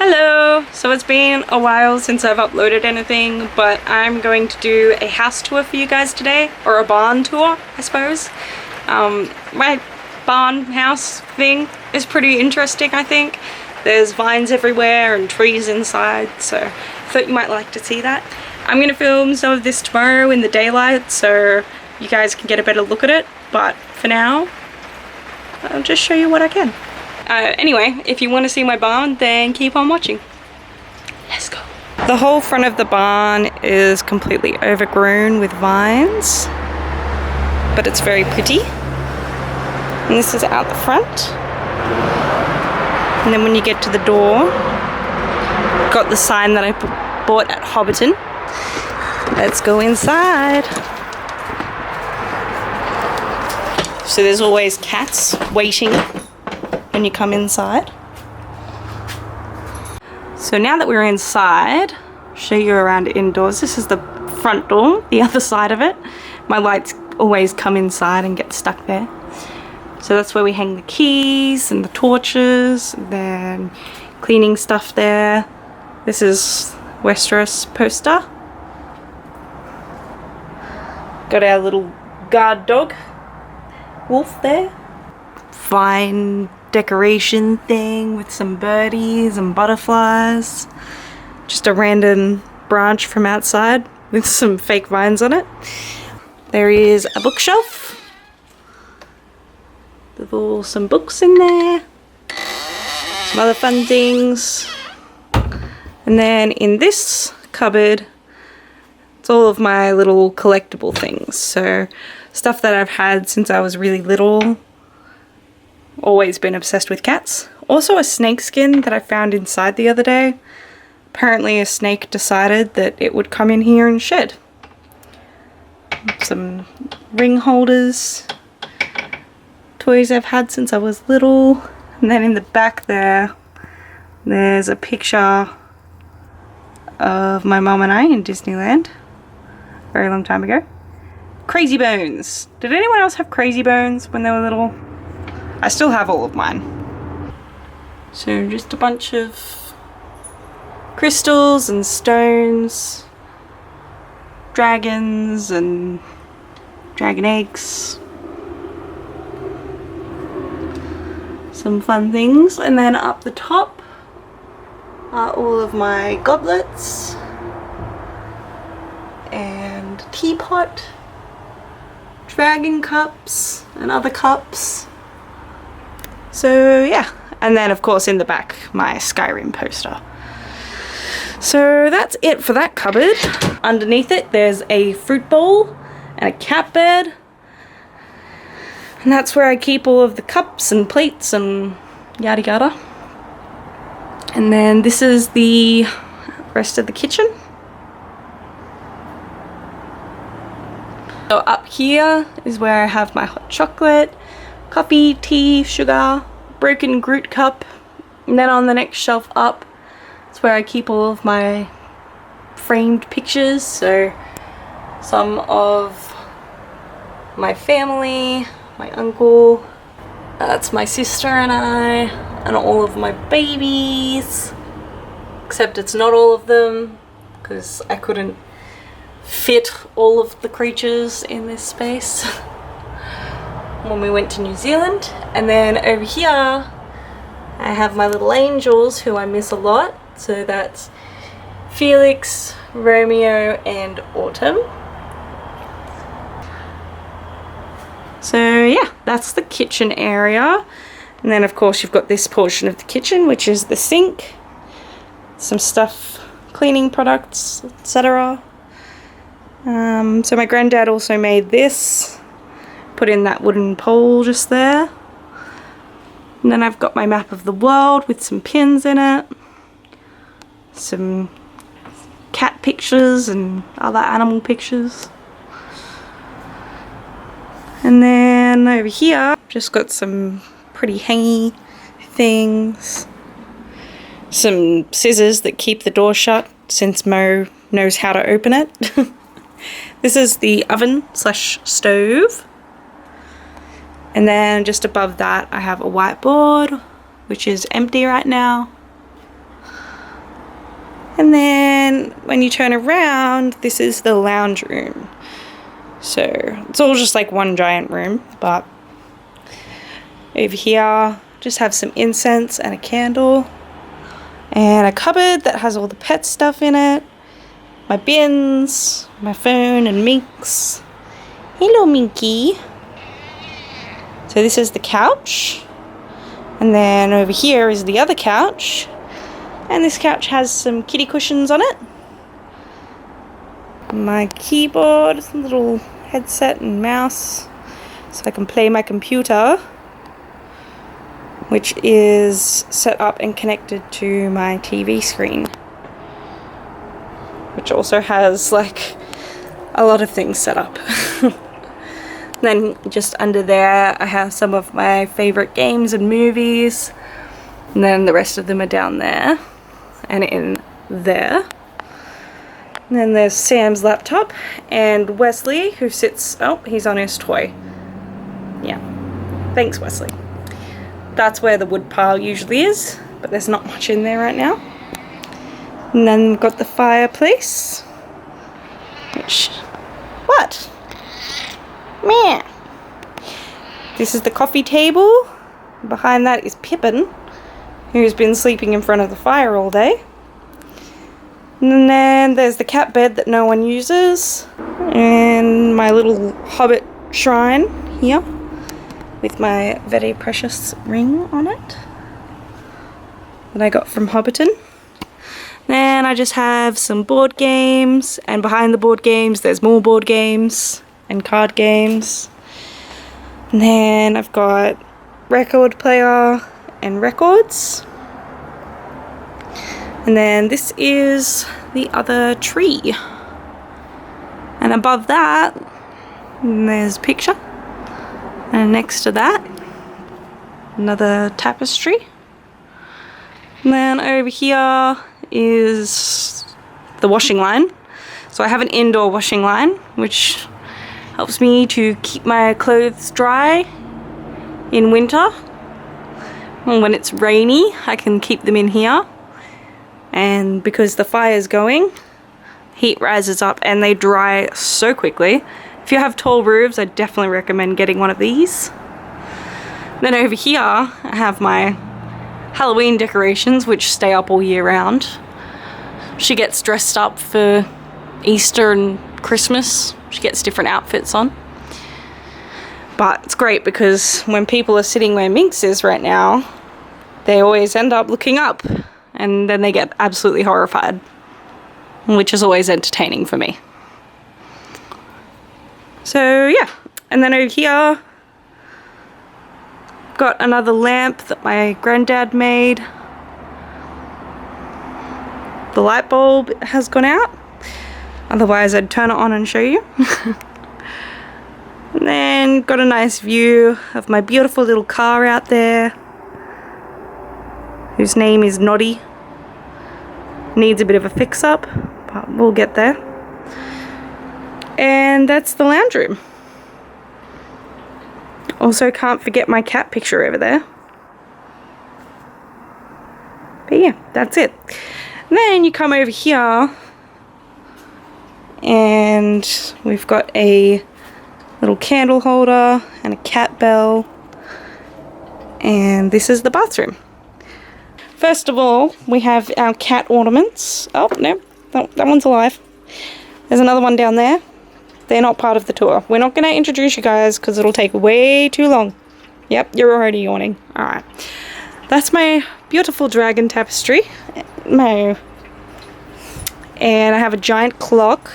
Hello! So it's been a while since I've uploaded anything, but I'm going to do a house tour for you guys today, or a barn tour, I suppose. My barn house thing is pretty interesting, I think. There's vines everywhere and trees inside, so I thought you might like to see that. I'm going to film some of this tomorrow in the daylight so you guys can get a better look at it, but for now, I'll just show you what I can. Anyway, if you want to see my barn, then keep on watching. Let's go. The whole front of the barn is completely overgrown with vines, but it's very pretty. And this is out the front. And then when you get to the door, got the sign that I bought at Hobbiton. Let's go inside. So there's always cats waiting when you come inside. So now that we're inside, I'll show you around indoors. This is the front door, the other side of it. My lights always come inside and get stuck there. So that's where we hang the keys and the torches, and then cleaning stuff there. This is Westeros poster. Got our little guard dog, Wolf, there. Vine decoration thing with some birdies and butterflies. Just a random branch from outside with some fake vines on it. There is a bookshelf with some books in there. Some other fun things. And then in this cupboard, it's all of my little collectible things. So stuff that I've had since I was really little. Always been obsessed with cats. Also a snake skin that I found inside the other day. Apparently a snake decided that it would come in here and shed. Some ring holders. Toys I've had since I was little. And then in the back there's a picture of my mum and I in Disneyland. A very long time ago. Crazy Bones. Did anyone else have Crazy Bones when they were little? I still have all of mine. So just a bunch of crystals and stones, dragons and dragon eggs, some fun things. And then up the top are all of my goblets and teapot, dragon cups and other cups. So yeah, and then of course in the back my Skyrim poster. So that's it for that cupboard. Underneath it there's a fruit bowl and a cat bed, and that's where I keep all of the cups and plates and yada yada. And then this is the rest of the kitchen. So up here is where I have my hot chocolate, coffee, tea, sugar, broken Groot cup, and then on the next shelf up, that's where I keep all of my framed pictures. So some of my family, my uncle, that's my sister and I, and all of my babies, except it's not all of them because I couldn't fit all of the creatures in this space when we went to New Zealand. And then over here I have my little angels who I miss a lot. So that's Felix, Romeo and Autumn. So yeah, that's the kitchen area. And then of course you've got this portion of the kitchen, which is the sink, some stuff, cleaning products, etc. So my granddad also made this. Put in that wooden pole just there. And then I've got my map of the world with some pins in it. Some cat pictures and other animal pictures. And then over here, just got some pretty hangy things. Some scissors that keep the door shut since Mo knows how to open it. This is the oven/stove. And then just above that I have a whiteboard, which is empty right now. And then when you turn around, this is the lounge room. So it's all just like one giant room, but over here just have some incense and a candle and a cupboard that has all the pet stuff in it, my bins, my phone, and Minx. Hello, Minky. So this is the couch, and then over here is the other couch, and this couch has some kitty cushions on it, my keyboard, little headset and mouse so I can play my computer, which is set up and connected to my TV screen, which also has like a lot of things set up. Then just under there I have some of my favorite games and movies, and then the rest of them are down there and in there. And then there's Sam's laptop and Wesley, who sits, oh, he's on his toy. Yeah, thanks Wesley. That's where the wood pile usually is, but there's not much in there right now. And then we've got the fireplace, which, what? Meh. This is the coffee table. Behind that is Pippin, who's been sleeping in front of the fire all day. And then there's the cat bed that no one uses, and my little hobbit shrine here with my very precious ring on it that I got from Hobbiton. Then I just have some board games, and behind the board games there's more board games and card games. And then I've got record player and records. And then this is the other tree. And above that, there's a picture. And next to that, another tapestry. And then over here is the washing line. So I have an indoor washing line, which helps me to keep my clothes dry in winter. And when it's rainy, I can keep them in here. And because the fire's going, heat rises up and they dry so quickly. If you have tall roofs, I definitely recommend getting one of these. Then over here, I have my Halloween decorations, which stay up all year round. She gets dressed up for Easter and Christmas. She gets different outfits on. But it's great because when people are sitting where Minx is right now, they always end up looking up and then they get absolutely horrified, which is always entertaining for me. So yeah, and then over here, got another lamp that my granddad made. The light bulb has gone out. Otherwise I'd turn it on and show you. And then got a nice view of my beautiful little car out there, whose name is Noddy. Needs a bit of a fix up, but we'll get there. And that's the lounge room. Also can't forget my cat picture over there. But yeah, that's it. And then you come over here and we've got a little candle holder and a cat bell, and this is the bathroom. First of all, we have our cat ornaments. Oh no, that one's alive. There's another one down there. They're not part of the tour. We're not going to introduce you guys because it'll take way too long. Yep, you're already yawning. Alright. That's my beautiful dragon tapestry. And I have a giant clock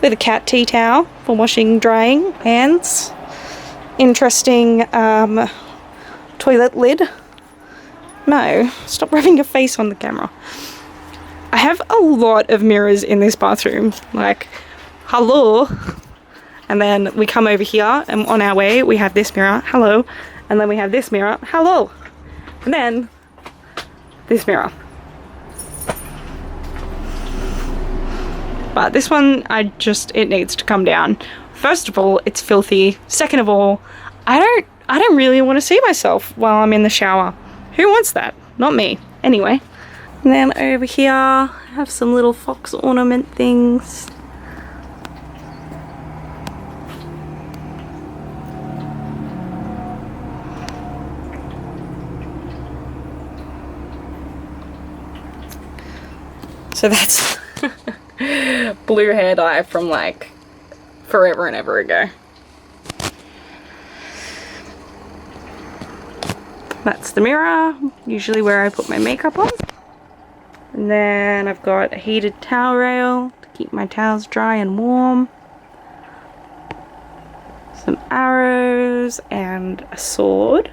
with a cat tea towel for washing, drying hands. Interesting toilet lid. No, stop rubbing your face on the camera. I have a lot of mirrors in this bathroom. Like, hello. And then we come over here and on our way we have this mirror. Hello. And then we have this mirror. Hello. And then this mirror. But this one, it needs to come down. First of all, it's filthy. Second of all, I don't really want to see myself while I'm in the shower. Who wants that? Not me. Anyway, And then over here I have some little fox ornament things. So that's blue hair dye from like forever and ever ago. That's the mirror, usually where I put my makeup on. And then I've got a heated towel rail to keep my towels dry and warm. Some arrows and a sword.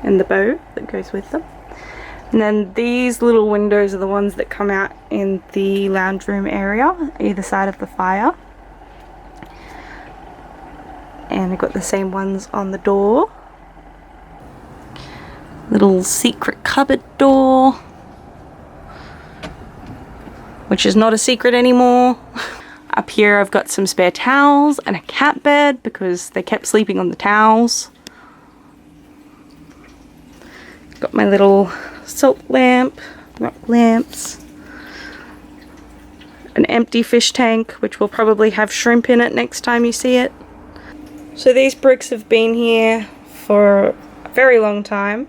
And the bow that goes with them. And then these little windows are the ones that come out in the lounge room area, either side of the fire. And I've got the same ones on the door. Little secret cupboard door, which is not a secret anymore. Up here I've got some spare towels and a cat bed because they kept sleeping on the towels. Got my little salt lamp, rock lamps, an empty fish tank which will probably have shrimp in it next time you see it. So these bricks have been here for a very long time,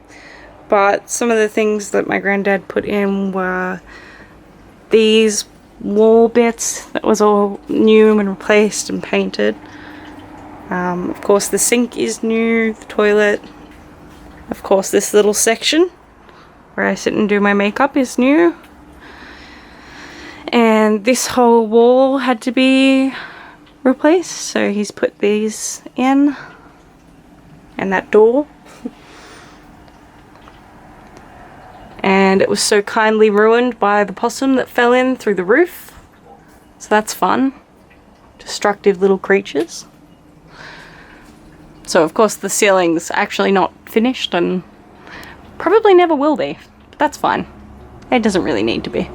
but some of the things that my granddad put in were these wall bits that was all new and replaced and painted. Of course the sink is new, the toilet. Of course this little section where I sit and do my makeup is new. And this whole wall had to be replaced, so he's put these in. And that door. And it was so kindly ruined by the possum that fell in through the roof. So that's fun. Destructive little creatures. So of course the ceiling's actually not finished and probably never will be. But that's fine. It doesn't really need to be.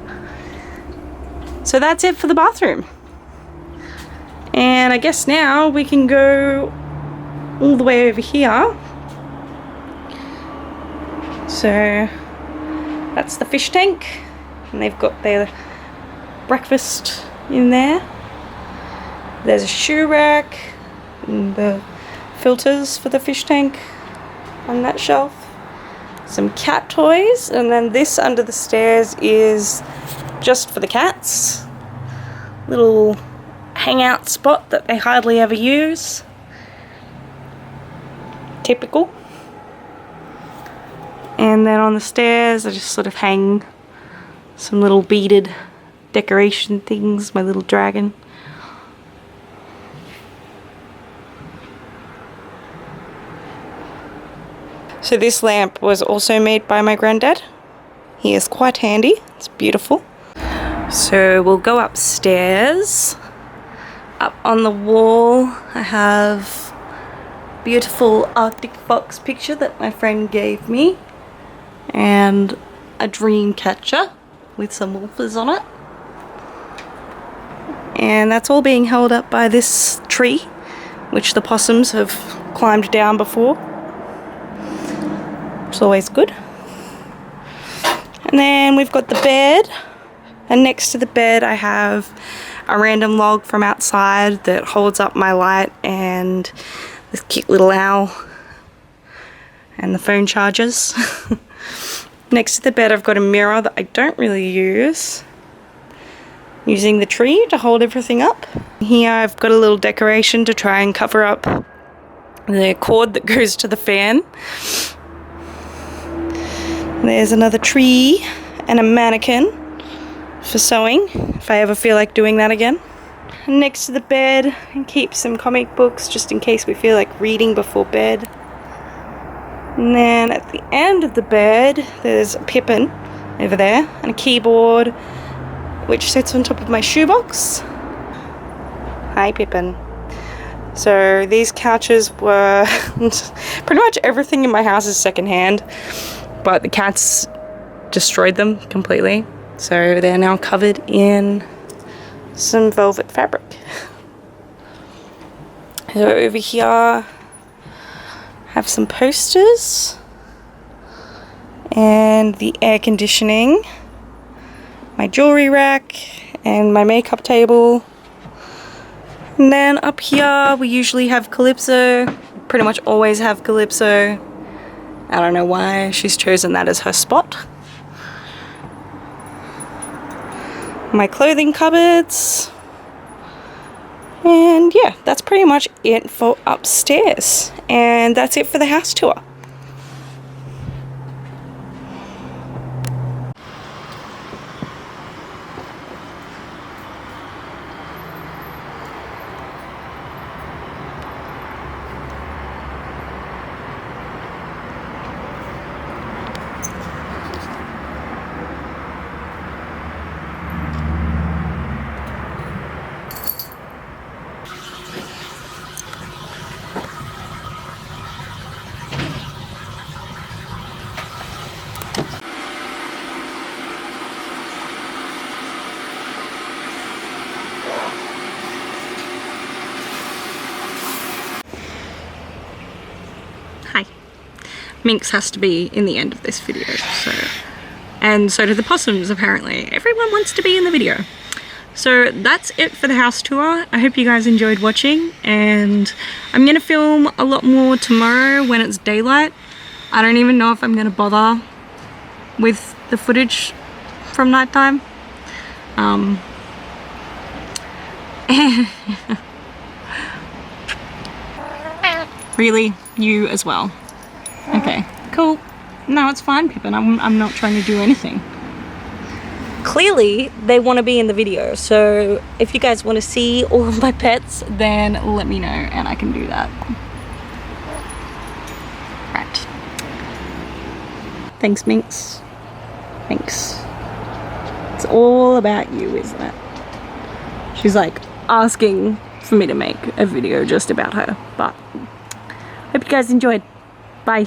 So that's it for the bathroom. And I guess now we can go all the way over here. So that's the fish tank, and they've got their breakfast in there. There's a shoe rack and the filters for the fish tank on that shelf. Some cat toys, and then this under the stairs is just for the cats. Little hangout spot that they hardly ever use. Typical. And then on the stairs I just sort of hang some little beaded decoration things, my little dragon. So this lamp was also made by my granddad. He is quite handy, it's beautiful. So we'll go upstairs. Up on the wall I have a beautiful Arctic fox picture that my friend gave me. And a dream catcher with some woofers on it. And that's all being held up by this tree, which the possums have climbed down before. It's always good. And then we've got the bed, and next to the bed I have a random log from outside that holds up my light and this cute little owl and the phone chargers. Next to the bed I've got a mirror that I don't really use, using the tree to hold everything up. Here I've got a little decoration to try and cover up the cord that goes to the fan. There's another tree and a mannequin for sewing, if I ever feel like doing that again. And next to the bed I keep some comic books just in case we feel like reading before bed. And then at the end of the bed there's a Pippin over there and a keyboard which sits on top of my shoebox. Hi Pippin. So these couches were pretty much everything in my house is secondhand, but the cats destroyed them completely. So they're now covered in some velvet fabric. So over here have some posters and the air conditioning, my jewelry rack, and my makeup table. And then up here we usually have Calypso, pretty much always have Calypso. I don't know why she's chosen that as her spot. My clothing cupboards. And yeah, that's pretty much it for upstairs. And that's it for the house tour. Hi. Minx has to be in the end of this video, and so do the possums apparently. Everyone wants to be in the video. So that's it for the house tour. I hope you guys enjoyed watching, and I'm gonna film a lot more tomorrow when it's daylight. I don't even know if I'm gonna bother with the footage from nighttime. Really? You as well? Okay, cool. No, it's fine, Pippin. I'm not trying to do anything. Clearly, they want to be in the video, so if you guys want to see all of my pets, then let me know and I can do that. Right. Thanks, Minx. Thanks. It's all about you, isn't it? She's like asking for me to make a video just about her, but hope you guys enjoyed. Bye.